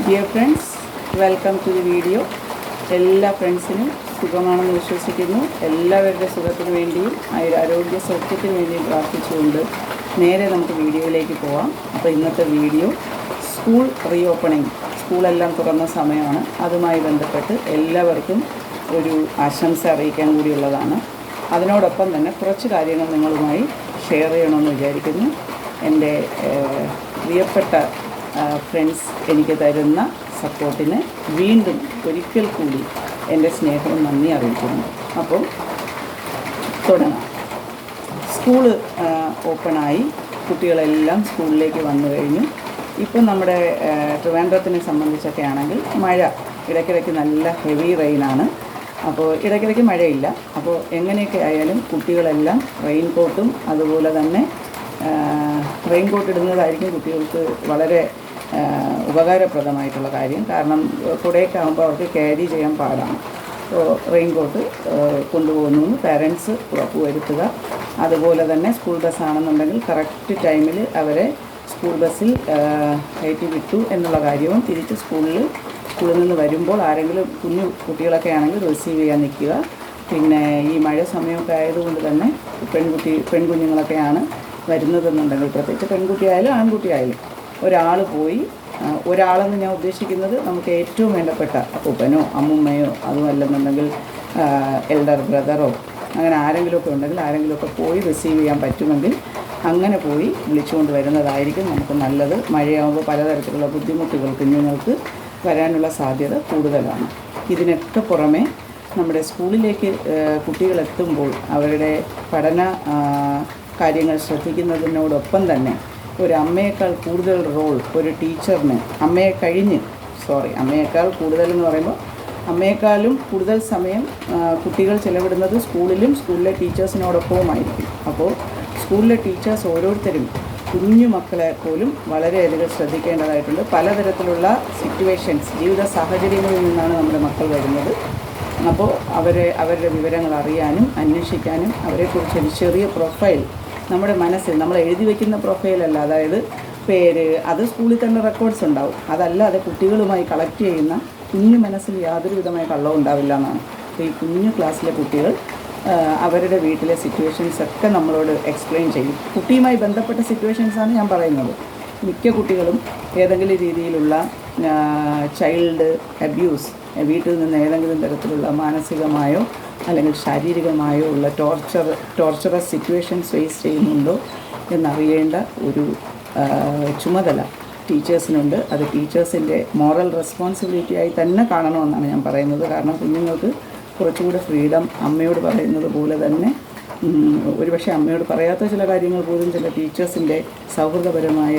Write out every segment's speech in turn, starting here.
Dear friends, welcome to the video. എല്ലാ ഫ്രണ്ട്സിനും സുഖമാണെന്ന് വിശ്വസിക്കുന്നു. എല്ലാവരുടെ സുഖത്തിന് വേണ്ടിയും ആരോഗ്യ സൗഖ്യത്തിന് വേണ്ടിയും പ്രാർത്ഥിച്ചുകൊണ്ട് നേരെ നമുക്ക് വീഡിയോയിലേക്ക് പോവാം. അപ്പോൾ ഇന്നത്തെ വീഡിയോ സ്കൂൾ റീഓപ്പണിംഗ്, സ്കൂളെല്ലാം തുറന്ന സമയമാണ്. അതുമായി ബന്ധപ്പെട്ട് എല്ലാവർക്കും ഒരു ആശംസ അറിയിക്കാൻ കൂടിയുള്ളതാണ്. അതിനോടൊപ്പം തന്നെ കുറച്ച് കാര്യങ്ങൾ നിങ്ങളുമായി ഷെയർ ചെയ്യണമെന്ന് വിചാരിക്കുന്നു. എൻ്റെ പ്രിയപ്പെട്ട ഫ്രണ്ട്സ് എനിക്ക് തരുന്ന സപ്പോർട്ടിന് വീണ്ടും ഒരിക്കൽ കൂടി എൻ്റെ സ്നേഹവും നന്ദി അറിയിക്കുന്നു. അപ്പോൾ തുടങ്ങാം. സ്കൂള് ഓപ്പണായി, കുട്ടികളെല്ലാം സ്കൂളിലേക്ക് വന്നു കഴിഞ്ഞു. ഇപ്പം നമ്മുടെ ട്രിവാൻഡ്രത്തിനെ സംബന്ധിച്ചൊക്കെ ആണെങ്കിൽ മഴ ഇടയ്ക്കിടയ്ക്ക് നല്ല ഹെവി റെയിനാണ്. അപ്പോൾ ഇടയ്ക്കിടയ്ക്ക് മഴയില്ല. അപ്പോൾ എങ്ങനെയൊക്കെ ആയാലും കുട്ടികളെല്ലാം റെയിൻകോട്ടും അതുപോലെ തന്നെ റെയിൻകോട്ട് ഇടുന്നതായിരിക്കും കുട്ടികൾക്ക് വളരെ ഉപകാരപ്രദമായിട്ടുള്ള കാര്യം. കാരണം കുടയൊക്കെ ആകുമ്പോൾ അവർക്ക് ക്യാരി ചെയ്യാൻ പാടാണ്. അപ്പോൾ റെയിൻകോട്ട് കൊണ്ടുപോകുന്നു പാരൻസ് ഉറപ്പുവരുത്തുക. അതുപോലെ തന്നെ സ്കൂൾ ബസ്സാണെന്നുണ്ടെങ്കിൽ കറക്റ്റ് ടൈമിൽ അവരെ സ്കൂൾ ബസ്സിൽ കയറ്റി വിട്ടു എന്നുള്ള കാര്യവും തിരിച്ച് സ്കൂളിൽ നിന്ന് വരുമ്പോൾ ആരെങ്കിലും കുഞ്ഞു കുട്ടികളൊക്കെ ആണെങ്കിൽ റിസീവ് ചെയ്യാൻ നിൽക്കുക. പിന്നെ ഈ മഴ സമയമൊക്കെ ആയതുകൊണ്ട് തന്നെ പെൺകുഞ്ഞുങ്ങളൊക്കെയാണ് വരുന്നതെന്നുണ്ടെങ്കിൽ, പ്രത്യേകിച്ച് പെൺകുട്ടിയായാലും ആൺകുട്ടിയായാലും ഒരാൾ പോയി, ഒരാളെന്ന് ഞാൻ ഉദ്ദേശിക്കുന്നത് നമുക്ക് ഏറ്റവും വേണ്ടപ്പെട്ട അപ്പൂപ്പനോ അമ്മുമ്മയോ അതുമല്ലെന്നുണ്ടെങ്കിൽ എൽഡർ ബ്രദറോ അങ്ങനെ ആരെങ്കിലുമൊക്കെ ഉണ്ടെങ്കിൽ ആരെങ്കിലുമൊക്കെ പോയി റിസീവ് ചെയ്യാൻ പറ്റുമെങ്കിൽ അങ്ങനെ പോയി വിളിച്ചുകൊണ്ട് വരുന്നതായിരിക്കും നമുക്ക് നല്ലത്. മഴയാകുമ്പോൾ പലതരത്തിലുള്ള ബുദ്ധിമുട്ടുകൾ കുഞ്ഞുങ്ങൾക്ക് വരാനുള്ള സാധ്യത കൂടുതലാണ്. ഇതിനൊക്കെ പുറമെ നമ്മുടെ സ്കൂളിലേക്ക് കുട്ടികളെത്തുമ്പോൾ അവരുടെ പഠന കാര്യങ്ങൾ ശ്രദ്ധിക്കുന്നതിനോടൊപ്പം തന്നെ ഒരു അമ്മയേക്കാൾ കൂടുതൽ റോൾ ഒരു ടീച്ചറിന്, അമ്മയേക്കാൾ കൂടുതൽ എന്ന് പറയുമ്പോൾ അമ്മയെക്കാളും കൂടുതൽ സമയം കുട്ടികൾ ചിലവിടുന്നത് സ്കൂളിലെ ടീച്ചേഴ്സിനോടൊപ്പവുമായിരിക്കും. അപ്പോൾ സ്കൂളിലെ ടീച്ചേഴ്സ് ഓരോരുത്തരും കുഞ്ഞു മക്കളെ പോലും വളരെയധികം ശ്രദ്ധിക്കേണ്ടതായിട്ടുണ്ട്. പലതരത്തിലുള്ള സിറ്റുവേഷൻസ്, ജീവിത സാഹചര്യങ്ങളിൽ നിന്നാണ് നമ്മുടെ മക്കൾ വരുന്നത്. അപ്പോൾ അവരുടെ വിവരങ്ങൾ അറിയാനും അന്വേഷിക്കാനും അവരെക്കുറിച്ച് ഒരു ചെറിയ പ്രൊഫൈൽ നമ്മുടെ മനസ്സിൽ, നമ്മൾ എഴുതി വയ്ക്കുന്ന പ്രൊഫൈലല്ല, അതായത് പേര്, അത് സ്കൂളിൽ തന്നെ റെക്കോർഡ്സ് ഉണ്ടാവും. അതല്ലാതെ കുട്ടികളുമായി കളക്ട് ചെയ്യുന്ന കുഞ്ഞു മനസ്സിൽ യാതൊരു വിധമായ കള്ളവും ഉണ്ടാവില്ല എന്നാണ്. അപ്പോൾ ഈ കുഞ്ഞു ക്ലാസ്സിലെ കുട്ടികൾ അവരുടെ വീട്ടിലെ സിറ്റുവേഷൻസൊക്കെ നമ്മളോട് എക്സ്പ്ലെയിൻ ചെയ്യും. കുട്ടിയുമായി ബന്ധപ്പെട്ട സിറ്റുവേഷൻസാണ് ഞാൻ പറയുന്നത്. മിക്ക കുട്ടികളും ഏതെങ്കിലും രീതിയിലുള്ള ചൈൽഡ് അബ്യൂസ്, വീട്ടിൽ നിന്ന് ഏതെങ്കിലും തരത്തിലുള്ള മാനസികമായോ അല്ലെങ്കിൽ ശാരീരികമായോ ഉള്ള ടോർച്ചറസ് സിറ്റുവേഷൻസ് ഫേസ് ചെയ്യുന്നുണ്ടോ എന്നറിയേണ്ട ഒരു ചുമതല ടീച്ചേഴ്സിനുണ്ട്. അത് ടീച്ചേഴ്സിൻ്റെ മോറൽ റെസ്പോൺസിബിലിറ്റി ആയി തന്നെ കാണണമെന്നാണ് ഞാൻ പറയുന്നത്. കാരണം കുഞ്ഞുങ്ങൾക്ക് കുറച്ചുകൂടെ ഫ്രീഡം അമ്മയോട് പറയുന്നത് പോലെ തന്നെ ഒരുപക്ഷെ അമ്മയോട് പറയാത്ത ചില കാര്യങ്ങൾ പോലും ചില ടീച്ചേഴ്സിൻ്റെ സൗഹൃദപരമായ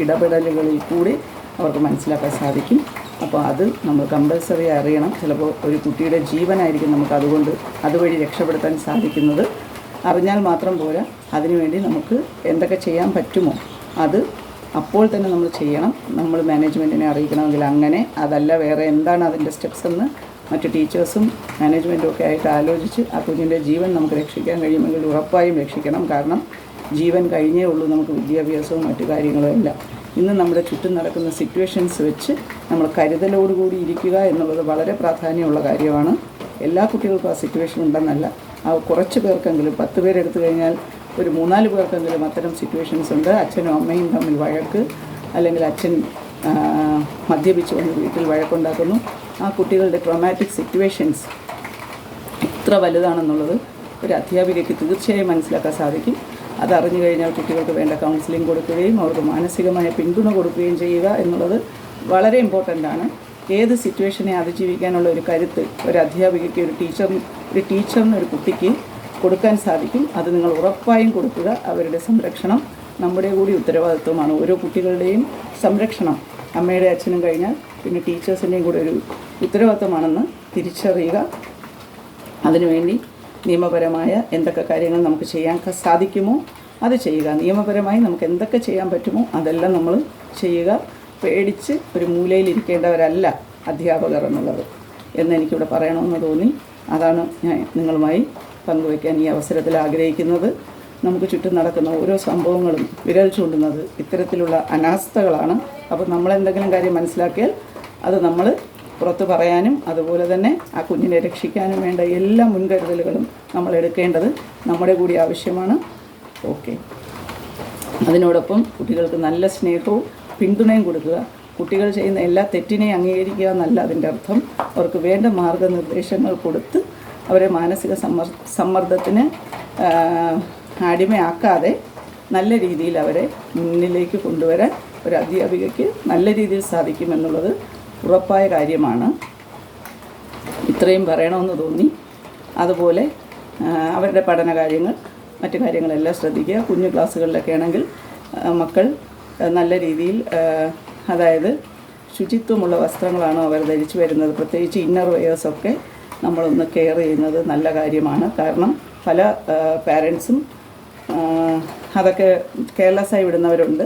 ഇടപെടലുകളിൽ കൂടി അവർക്ക് മനസ്സിലാക്കാൻ സാധിക്കും. അപ്പോൾ അത് നമ്മൾ കമ്പൽസറി അറിയണം. ചിലപ്പോൾ ഒരു കുട്ടിയുടെ ജീവനായിരിക്കും നമുക്ക് അതുവഴി രക്ഷപ്പെടുത്താൻ സാധിക്കുന്നത്. അറിഞ്ഞാൽ മാത്രം പോരാ, അതിനുവേണ്ടി നമുക്ക് എന്തൊക്കെ ചെയ്യാൻ പറ്റുമോ അത് അപ്പോൾ തന്നെ നമ്മൾ ചെയ്യണം. നമ്മൾ മാനേജ്മെൻറ്റിനെ അറിയിക്കണമെങ്കിൽ അങ്ങനെ, അതല്ല വേറെ എന്താണ് അതിൻ്റെ സ്റ്റെപ്സ് എന്ന് മറ്റു ടീച്ചേഴ്സും മാനേജ്മെൻറ്റും ഒക്കെ ആയിട്ട് ആലോചിച്ച് ആ കുഞ്ഞിൻ്റെ ജീവൻ നമുക്ക് രക്ഷിക്കാൻ കഴിയുമെങ്കിൽ ഉറപ്പായും രക്ഷിക്കണം. കാരണം ജീവൻ കഴിഞ്ഞേ ഉള്ളൂ നമുക്ക് വിദ്യാഭ്യാസവും മറ്റു കാര്യങ്ങളും എല്ലാം. ഇന്ന് നമ്മുടെ ചുറ്റും നടക്കുന്ന സിറ്റുവേഷൻസ് വെച്ച് നമ്മൾ കരുതലോടുകൂടി ഇരിക്കുക എന്നുള്ളത് വളരെ പ്രാധാന്യമുള്ള കാര്യമാണ്. എല്ലാ കുട്ടികൾക്കും ആ സിറ്റുവേഷൻ ഉണ്ടെന്നല്ല, ആ കുറച്ച് പേർക്കെങ്കിലും, 10 പേരെടുത്തു കഴിഞ്ഞാൽ ഒരു 3-4 പേർക്കെങ്കിലും അത്തരം സിറ്റുവേഷൻസ് ഉണ്ട്. അച്ഛനും അമ്മയും തമ്മിൽ വഴക്ക്, അല്ലെങ്കിൽ അച്ഛൻ മദ്യപിച്ച് വന്ന് വീട്ടിൽ വഴക്കുണ്ടാക്കുന്നു. ആ കുട്ടികളുടെ ട്രോമാറ്റിക് സിറ്റുവേഷൻസ് എത്ര വലുതാണെന്നുള്ളത് ഒരു അധ്യാപികയ്ക്ക് തീർച്ചയായും മനസ്സിലാക്കാൻ സാധിക്കും. അതറിഞ്ഞു കഴിഞ്ഞാൽ കുട്ടികൾക്ക് വേണ്ട കൗൺസിലിംഗ് കൊടുക്കുകയും അവർക്ക് മാനസികമായ പിന്തുണ കൊടുക്കുകയും ചെയ്യുക എന്നുള്ളത് വളരെ ഇമ്പോർട്ടൻ്റ് ആണ്. ഏത് സിറ്റുവേഷനെ അതിജീവിക്കാനുള്ള ഒരു കരുത്ത് ഒരു അധ്യാപികയ്ക്ക്, ഒരു ടീച്ചറിന്, ഒരു കുട്ടിക്ക് കൊടുക്കാൻ സാധിക്കും. അത് നിങ്ങൾ ഉറപ്പായും കൊടുക്കുക. അവരുടെ സംരക്ഷണം നമ്മുടെ കൂടി ഉത്തരവാദിത്വമാണ്. ഓരോ കുട്ടികളുടെയും സംരക്ഷണം അമ്മയുടെ അച്ഛനും കഴിഞ്ഞാൽ പിന്നെ ടീച്ചേഴ്സിൻ്റെയും കൂടെ ഒരു ഉത്തരവാദിത്വമാണെന്ന് തിരിച്ചറിയുക. അതിനുവേണ്ടി നിയമപരമായ എന്തൊക്കെ കാര്യങ്ങൾ നമുക്ക് ചെയ്യാൻ സാധിക്കുമോ അത് ചെയ്യുക. നിയമപരമായി നമുക്ക് എന്തൊക്കെ ചെയ്യാൻ പറ്റുമോ അതെല്ലാം നമ്മൾ ചെയ്യുക. പേടിച്ച് ഒരു മൂലയിലിരിക്കേണ്ടവരല്ല അധ്യാപകർ എന്നെനിക്കിവിടെ പറയണമെന്ന് തോന്നി. അതാണ് ഞാൻ നിങ്ങളുമായി പങ്കുവയ്ക്കാൻ ഈ അവസരത്തിൽ ആഗ്രഹിക്കുന്നത്. നമുക്ക് ചുറ്റും നടക്കുന്ന ഓരോ സംഭവങ്ങളും വിരൽ ചൂണ്ടുന്നത് ഇത്തരത്തിലുള്ള അനാസ്ഥകളാണ്. അപ്പോൾ നമ്മളെന്തെങ്കിലും കാര്യം മനസ്സിലാക്കിയാൽ അത് നമ്മൾ പുറത്ത് പറയാനും അതുപോലെ തന്നെ ആ കുഞ്ഞിനെ രക്ഷിക്കാനും വേണ്ട എല്ലാ മുൻകരുതലുകളും നമ്മൾ എടുക്കേണ്ടത് നമ്മുടെ കൂടി ആവശ്യമാണ്. ഓക്കെ. അതിനോടൊപ്പം കുട്ടികൾക്ക് നല്ല സ്നേഹവും പിന്തുണയും കൊടുക്കുക. കുട്ടികൾ ചെയ്യുന്ന എല്ലാ തെറ്റിനെയും അംഗീകരിക്കുക എന്നല്ല അതിൻ്റെ അർത്ഥം. അവർക്ക് വേണ്ട മാർഗനിർദ്ദേശങ്ങൾ കൊടുത്ത് അവരെ മാനസിക സമ്മർദ്ദത്തിന് അടിമയാക്കാതെ നല്ല രീതിയിൽ അവരെ മുന്നിലേക്ക് കൊണ്ടുവരാൻ ഒരു അധ്യാപികയ്ക്ക് നല്ല രീതിയിൽ സാധിക്കുമെന്നുള്ളത് ഉറപ്പായ കാര്യമാണ്. ഇത്രയും പറയണമെന്ന് തോന്നി. അതുപോലെ അവരുടെ പഠന കാര്യങ്ങൾ മറ്റു കാര്യങ്ങളെല്ലാം ശ്രദ്ധിക്കുക. കുഞ്ഞു ക്ലാസ്സുകളിലൊക്കെ ആണെങ്കിൽ മക്കൾ നല്ല രീതിയിൽ അതായത് ശുചിത്വമുള്ള വസ്ത്രങ്ങളാണോ അവർ ധരിച്ചു വരുന്നത്, പ്രത്യേകിച്ച് ഇന്നർ വെയേഴ്സൊക്കെ നമ്മളൊന്ന് കെയർ ചെയ്യുന്നത് നല്ല കാര്യമാണ്. കാരണം പല പാരൻസും അതൊക്കെ കെയർലെസ്സായി വിടുന്നവരുണ്ട്.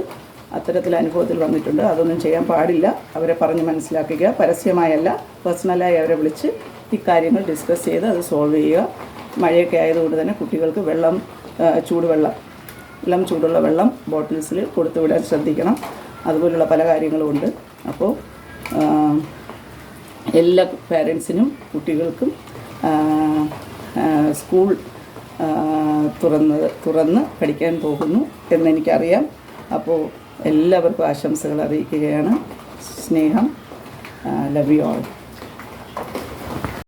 അത്തരത്തിൽ അനുഭവത്തിൽ വന്നിട്ടുണ്ട്. അതൊന്നും ചെയ്യാൻ പാടില്ല. അവരെ പറഞ്ഞ് മനസ്സിലാക്കുക. പരസ്യമായല്ല, പേഴ്സണലായി അവരെ വിളിച്ച് ഇക്കാര്യങ്ങൾ ഡിസ്കസ് ചെയ്ത് അത് സോൾവ് ചെയ്യുക. മഴയൊക്കെ ആയതുകൊണ്ട് തന്നെ കുട്ടികൾക്ക് ചൂടുള്ള വെള്ളം ബോട്ടിൽസിൽ കൊടുത്തു വിടാൻ ശ്രദ്ധിക്കണം. അതുപോലുള്ള പല കാര്യങ്ങളും ഉണ്ട്. അപ്പോൾ എല്ലാ പാരൻസിനും കുട്ടികൾക്കും സ്കൂൾ തുറന്ന് പഠിക്കാൻ പോകുന്നു എന്നെനിക്കറിയാം. അപ്പോൾ എല്ലാവർക്കും ആശംസകൾ അറിയിക്കുകയാണ്. സ്നേഹം. Love you all.